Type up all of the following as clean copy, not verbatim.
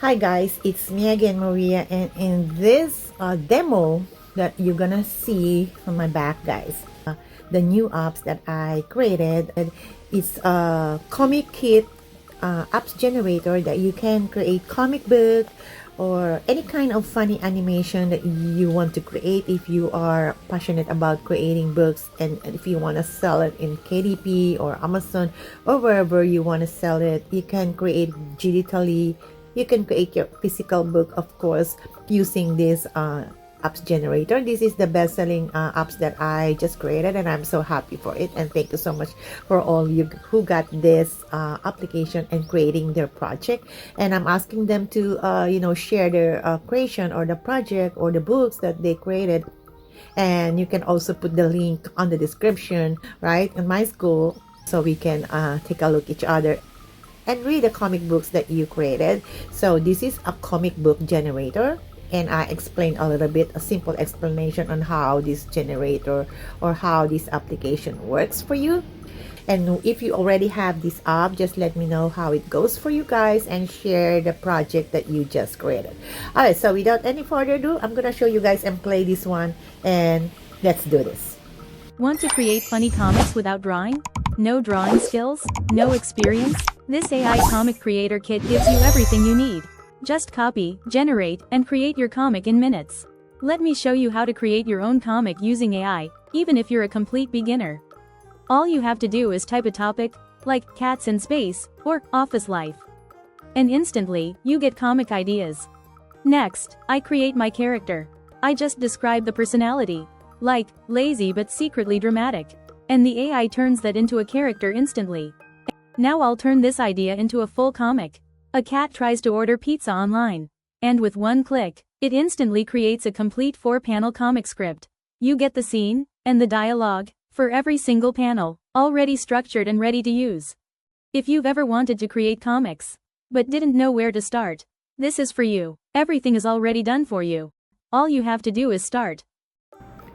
Hi guys, it's me again, Maria, and in this demo that you're gonna see on my back, guys, the new apps that I created is a comic kit apps generator that you can create comic book or any kind of funny animation that you want to create if you are passionate about creating books, and if you want to sell it in KDP or Amazon or wherever you want to sell it, you can create digitally. You can create your physical book, of course, using this apps generator. This is the best-selling apps that I just created, and I'm so happy for it. And thank you so much for all you who got this application and creating their project. And I'm asking them to share their creation or the project or the books that they created. And you can also put the link on the description, right, in my school, so we can take a look at each other and read the comic books that you created. So this is a comic book generator, and I explained a little bit, a simple explanation on how this generator or how this application works for you. And if you already have this app, just let me know how it goes for you guys and share the project that you just created. All right, so without any further ado, I'm gonna show you guys and play this one, and let's do this. Want to create funny comics without drawing? No drawing skills? No experience? This AI comic creator kit gives you everything you need. Just copy, generate, and create your comic in minutes. Let me show you how to create your own comic using AI, even if you're a complete beginner. All you have to do is type a topic, like cats in space, or office life. And instantly, you get comic ideas. Next, I create my character. I just describe the personality, like, lazy but secretly dramatic. And the AI turns that into a character instantly. Now I'll turn this idea into a full comic. A cat tries to order pizza online. And with one click, it instantly creates a complete 4-panel comic script. You get the scene, and the dialogue, for every single panel, already structured and ready to use. If you've ever wanted to create comics, but didn't know where to start, this is for you. Everything is already done for you. All you have to do is start.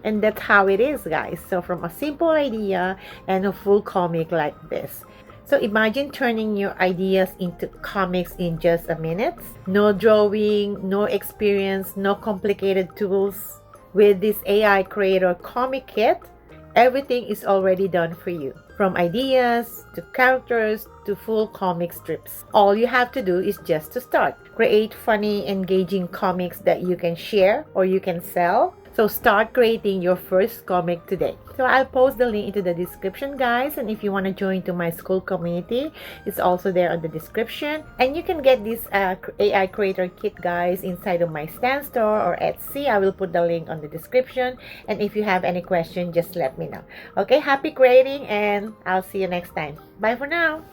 And that's how it is, guys. So from a simple idea and a full comic like this. So imagine turning your ideas into comics in just a minute. No drawing, no experience, no complicated tools. With this AI creator comic kit, everything is already done for you. From ideas, to characters, to full comic strips. All you have to do is just to start. Create funny, engaging comics that you can share or you can sell. So start creating your first comic today. So I'll post the link into the description, guys. And if you want to join to my school community, it's also there on the description. And you can get this AI creator kit, guys, inside of my Stan store or Etsy. I will put the link on the description. And if you have any question, just let me know. Okay, happy creating, and I'll see you next time. Bye for now.